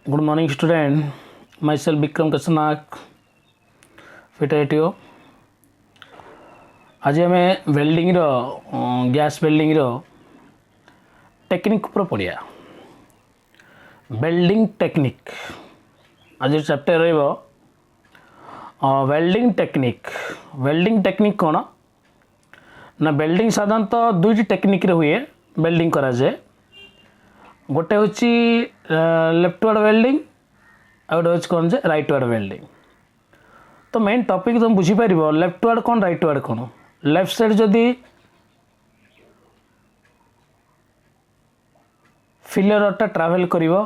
Good morning, student. Myself Bikram Kasanak, FITIO. आज आम welding gas welding technique पर पढ़िया वेल्डिंग टेक्निक आज चैप्टर वेल्डिंग टेक्निक कौन ना वेल्डिंग साधारणतः दुईटी टेक्निक हुए वेल्डिंग करा जाए गोटे हूँ लेफ्ट वार्ड वेल्डिंग आ गोटे हूँ कौन जे राइट वार्ड वेल्डिंग। तो मेन टॉपिक तुम बुझीपार लेफ्ट वार्ड कौन राइट वार्ड कौन। लेफ्ट साइड जदि फिलर रडटा ट्रावेल करिवो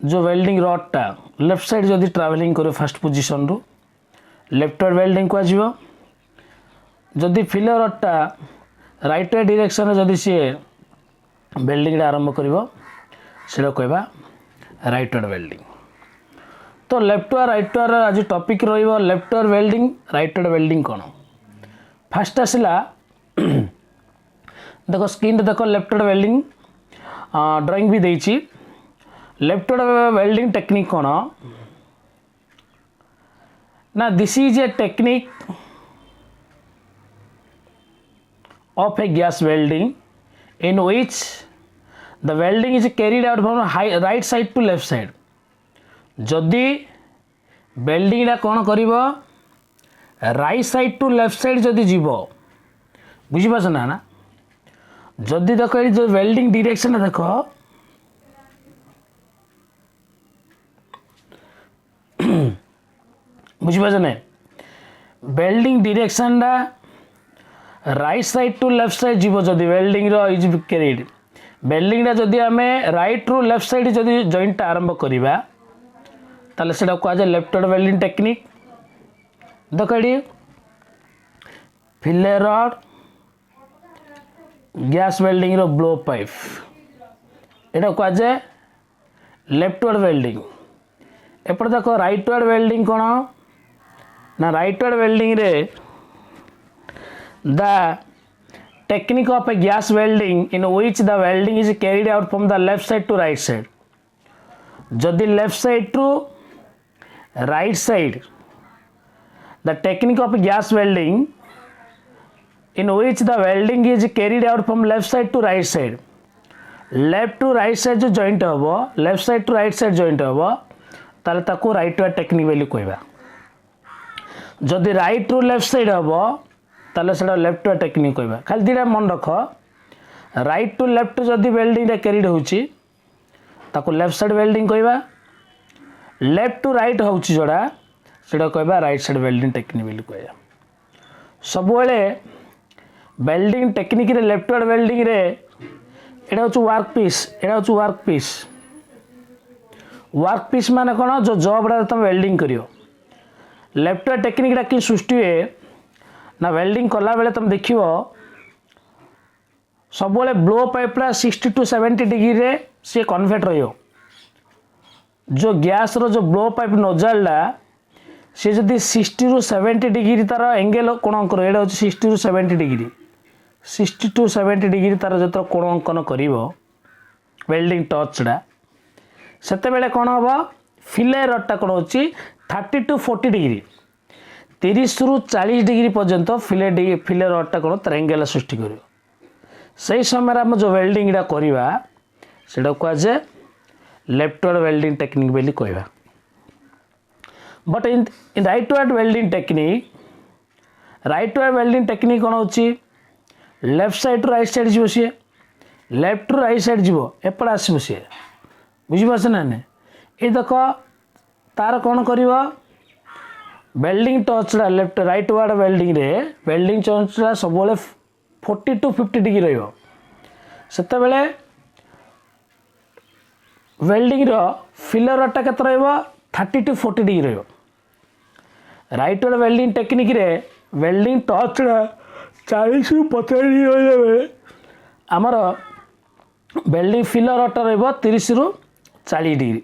जो वेल्डिंग रडटा लेफ्ट साइड जदि ट्रावेलिंग करो फर्स्ट पोजीशन रु लेफ्ट वार्ड वेल्डिंग को आजिवो। जदि फिलर रडटा राइट वार्ड डायरेक्शन जदि सी वेल्डिंग आरंभ करिवो सेटा कहबा राइट वार्ड वेल्डिंग। तो लेफ्ट वार्ड राइट वार्ड आज टॉपिक रहिबो left ward welding right ward welding कौन। फास्ट आसला देखो स्क्रीन देखो लेफ्ट वार्ड वेल्डिंग ड्राइंग भी देछि। लेफ्ट वार्ड वेल्डिंग टेक्निक कौन ना this is a technique of A gas welding in which the welding is carried out from right side to left side। जदि welding टा कौन करिवो right side to left side जदि जीवो बुझी पास ना जदि देख जो वेल्डिंग डायरेक्शन देख बुझी पास ना वेल्डिंग डायरेक्शन टा right side to left side जीव जदि वेल्डिंग इज कैरिड वेल्डिंग जदि आम राइट रु लेफ्ट साइड जदि जॉइंट आरंभ करवा ताले सेटा कहुए लेफ्ट वार्ड वेल्डिंग टेक्निक। देख ये फिलर रड गैस वेल्डिंग रो ब्लो पाइप एटा कहुए लेफ्ट वार्ड वेल्डिंग। एपटे देख राइट वार्ड वेल्डिंग कौन ना राइट वार्ड वेल्डिंग रे the technique of a gas welding in which the welding is carried out from the left side to right side। जदि left side to right side the technique of gas welding in which the welding is carried out from left side to right side left to right side जो joint होबो left side to right side joint होबो ताले ताको right ward technique बोली कहबा। जदि right ru left side होबो ताले सेटा लेफ्ट वार्ड टेक्निक कहबा। खाली दीटा मन रख राइट टू लेफ्ट जदि वेल्डिंग कैरिड होची ताको लेफ्ट साइड वेल्डिंग कहबा लेफ्ट टू राइट होची जोड़ा सेटा कहबा राइट साइड वेल्डिंग टेक्निक बोली कहबा। सब बेले वेल्डिंग टेक्निक रे लेफ्ट वार्ड वेल्डिंग रे एटा होची वर्क पीस माने कोन जो जॉब रे तुम वेल्डिंग करियो। लेफ्ट वार्ड टेक्निक रा कि सृष्टि हुए ना वेल्डिंग कला बेले तुम देखियो सब ब्लो पाइपटा 60 to 70 डिग्री रे सी कन्वर्ट रहियो। जो गैस रो जो ब्लो पाइप नोजलटा सी जदि 60 to 70 डिग्री तार एंगल कोण अंकन एटा होची 60 to 70 डिग्री 60 to 70 डिग्री तार जत कोण अंकन करिवो वेल्डिंग टचटा सेते बेले कोण हबो फिलर रडटा कोण होची 30 to 40 डिग्री 30 रु 40 डिग्री पर्यंत फिलर रडटा कौन तार एंगल सृष्टि कर सही समय आम जो वेल्डिंग करवा सेटा कहुए लेफ्ट वार्ड वेल्डिंग टेक्निक बोली कहवा। But in rightward welding technique कौन होची left side to right side जीव सी लेफ्ट टू राइट साइड जीव एपटे आसब सी बुझीपार ना ये देख तार कौन करिवो वेल्डिंग टचटा लेफ्ट राइट वार्ड वेल्डिंग रे वेल्डिंग टचटा सब 40 to 50 डिग्री रहियो सेते बेले वेल्डिंग रो फिलर रडटा केते रहिबो 30 to 40 डिग्री रहियो। राइट वार्ड वेल्डिंग टेक्निक रे वेल्डिंग टचटा 40 रु 50 डिग्री रहिबे हमर वेल्डिंग फिलर रडटा रहिबो 30 रु 40 डिग्री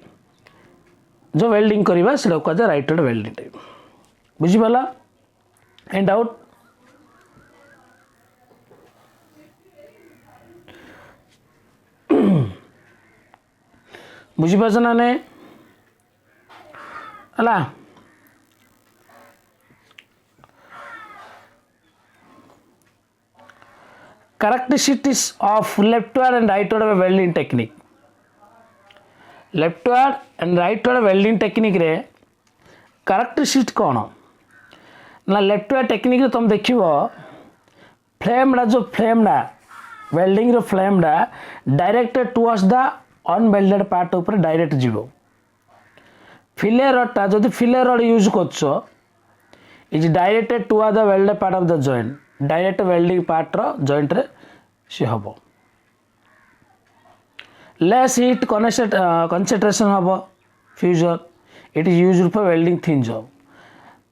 जो वेल्डिंग करवा सेटा कहजा राइट वार्ड वेल्डिंग टाइप बुझीपाला एंड आउट। बुझीपार ना नहीं है characteristics of leftward and rightward welding technique leftward and rightward welding technique रे characteristics कौन ना leftward technique रे तुम देखिबो फ्लेम रा जो फ्लेम रा वेल्डिंग रो फ्लेम रा directed towards the unwelded part ऊपर डायरेक्ट जीवो फिले रडटा जदि फिले रड यूज करछो is directed toward the welded part of the joint direct welding part रो जॉइंट रे से हम लेस हीट कंसंट्रेशन हम फ्यूजर it is used for welding thin job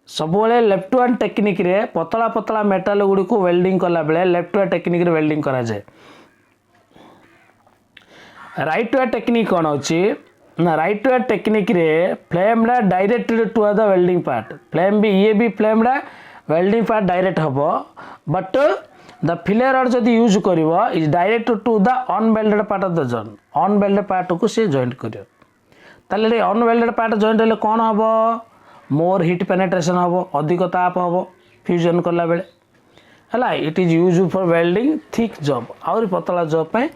सब लेफ्ट हैंड टेक्निक रे पतला पतला मेटाल गुड़ी को वेल्डिंग कला बेले लेफ्ट हैंड टेक्निक रे वेल्डिंग करा जाए राइट हैंड टेक्निक कौन होची ना राइट हैंड टेक्निक रे फ्लेम रा directed to the welding part flame भी ये भी फ्लेम रा वेल्डिंग पार्ट डायरेक्ट हम बट द फिले रड जदि यूज करिवो is direct to the unwelded part of the joint unwelded part को से जॉइंट करियो ताले अनवेल्डेड पार्ट जॉइंट हेले कोन हबो मोर हीट पेनेट्रेशन हम अधिक ताप हम फ्यूजन कला बेले है it is use for welding thick job आउरी पतला जॉब पे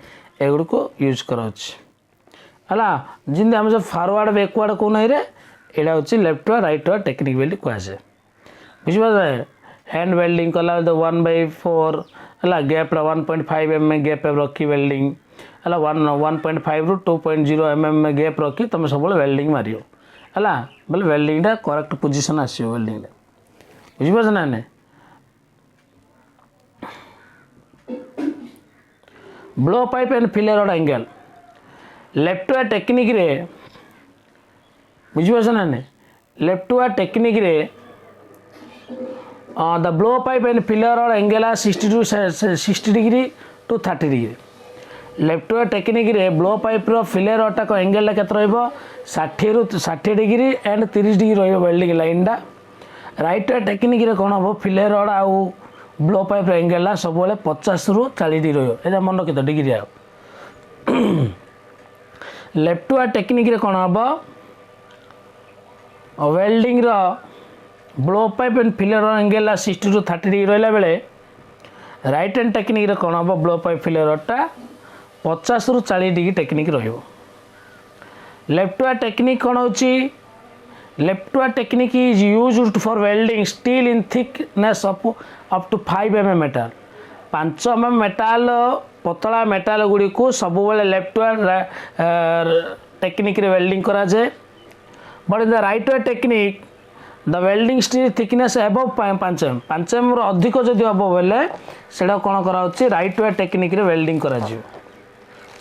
एगुड़ को यूज कराची है जिंदे आम जो फॉरवर्ड बैकवर्ड को नहीं रे एटा होची लेफ्ट वा राइट वा टेक्निक बेली कहुए बुझिपारे हैंड वेल्डिंग कला 1/4 है गैप 1.5 mm गैप रखी वेल्डिंग है 1.5 ରୁ 2.0 mm गैप रखी तुम सब वेल्डिंग मारियो है बोले वेल्डिंग टा करेक्ट पोजिशन आसो वेल्डिंग बुझिपार ना नहीं blow pipe and filler rod angle leftward technique रे बुझिपार ना नहीं लेफ्ट वा टेक्निक रे the blow pipe and filler rod angle आ 60 degree to 30 degree leftward technique रे ब्लो पाइप रो फिले रड टा एंगल केते रहइबो 60 डिग्री एंड 30 डिग्री रहिबो वेल्डिंग लाइन टा राइट वा टेक्निक रे कोन हो फिले रड आ ब्लो पाइप रो एंगल सब बेले 50 ରୁ 40 डिग्री रहिबो एजा मन केते डिग्री आ लेफ्ट वा टेक्निक रे कोन हो वेल्डिंग रो blow pipe and filler rod angle 60 ରୁ 30 डिग्री रहिला बेले राइट हैंड टेक्निक रे कोन हो ब्लो पाइप फिले रड टा 50 ରୁ 40 डिग्री टेक्निक रहिबो लेफ्ट वा टेक्निक कौन होची leftward technique is used for welding steel in thickness up to 5 mm metal 5 mm metal पतला मेटाल गुड़ी को सब बेले लेफ्ट वा टेक्निक रे वेल्डिंग करा जाए बट इन द राइट वा technique the welding steel thickness above 5 mm 5 mm रो अधिक जदि हम बोले सेटा कौन करा राइट वा टेक्निक रे वेल्डिंग करा जियो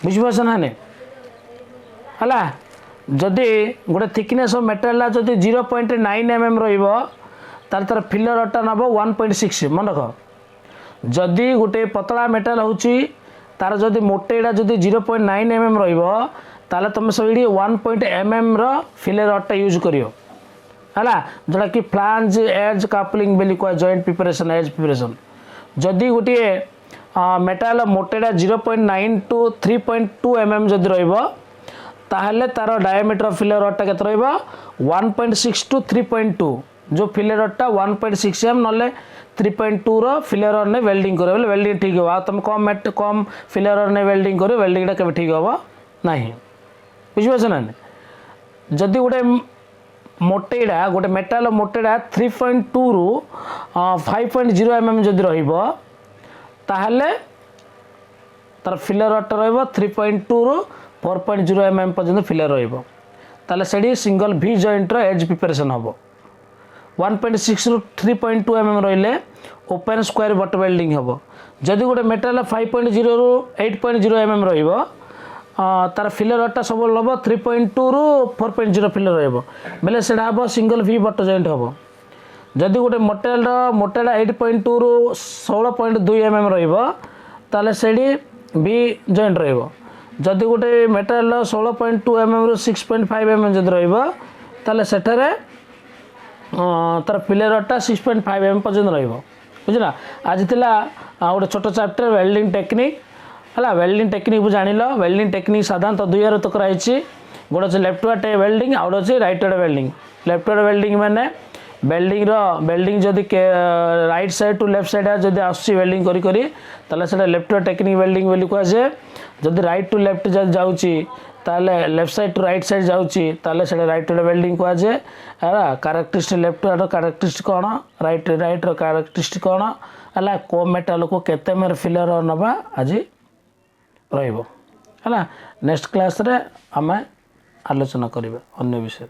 बुझिपारछ ना ने हला जदि गोटे थिकनेस ऑफ मेटेरियल जदि 0.9 mm रहिबो तार तार फिलर रडटा नबो 1.6 मन रख जदि गोटे पतला मेटेरियल होची तार जदि मोटेडा जदि 0.9 mm रहिबो ताले तुम सब 1 mm रो फिलर रडटा यूज करियो हला जोटा कि फ्लांज एज कपलिंग बेली को जॉइंट प्रिपरेशन एज प्रिपरेशन जदि गोटे मेटेरियल मोटेडा 0.9 टू 3.2 mm जदि रहिबो ताहले तार डायमीटर फिलर रडटा केते रहइबो 1.6 टू 3.2 जो फिलर रडटा 1.6 mm नले 3.2 रो फिलर रड ने वेल्डिंग करे बोले वेल्डिंग ठीक हो तुम कम फिलर रड ने वेल्डिंग करो वेल्डिंग टा केबे ठीक होबो नाही बुझिबो ना जदी गोटे मोटेडा गोटे मेटाल मोटेडा 3.2 रू 5.0 mm जदी रहइबो ताहले तार फिलर रडटा रहइबो 3.2 रू 4.0 mm पर्यंत फिलर रहिबो ताले सेडी सिंगल भी जॉइंट रो एज प्रिपरेशन हबो 1.6 ରୁ 3.2 mm रहिले ओपन स्क्वायर बट वेल्डिंग हबो जदि गोटे मेटल 5.0 ରୁ 8.0 mm रहिबो तार फिलर रडटा सब लबो 3.2 ରୁ 4.0 फिलर रहिबो बेले सेडा हबो सिंगल भी बट जॉइंट हबो जदि गोटे मटेरियल रो मोटेडा 8.2 ରୁ 16.2 mm रहिबो ताले सेडी भी जॉइंट रहिबो जदि गोटे मेटेरियल 16.2 mm ରୁ 6.5 mm जदि रहिबो ताले सेठारे तार फिलर रडटा 6.5 mm पर्यंत रहिबो बुझला आज थिला गोटे छोट चैप्टर वेल्डिंग टेक्निक हला वेल्डिंग टेक्निक जानिलो वेल्डिंग टेक्निक साधारणतः 2 तक रही गोटे अच्छे लेफ्ट वार्ड वेल्डिंग आउट अच्छे rightward welding leftward welding मैंने वेल्डिंग जदि right side to left side जब आस वेल्डिंग करी लेफ्ट वार्ड टेक्निक वेल्डिंग बोली कहुए जदि राइट टू लेफ्ट जाऊँगी left side to right side जाऊँगी राइट वार्ड वेल्डिंग कहुए है कैरेक्टरिस्टिक लेफ्ट वार्ड कैरेक्टरिस्टिक कौन राइट रो कैरेक्टरिस्टिक कौन है को मेटाल को केते मेर फिलर नवा आज रहा है नेक्स्ट क्लास रे आम आलोचना करिबा अन्य विषय।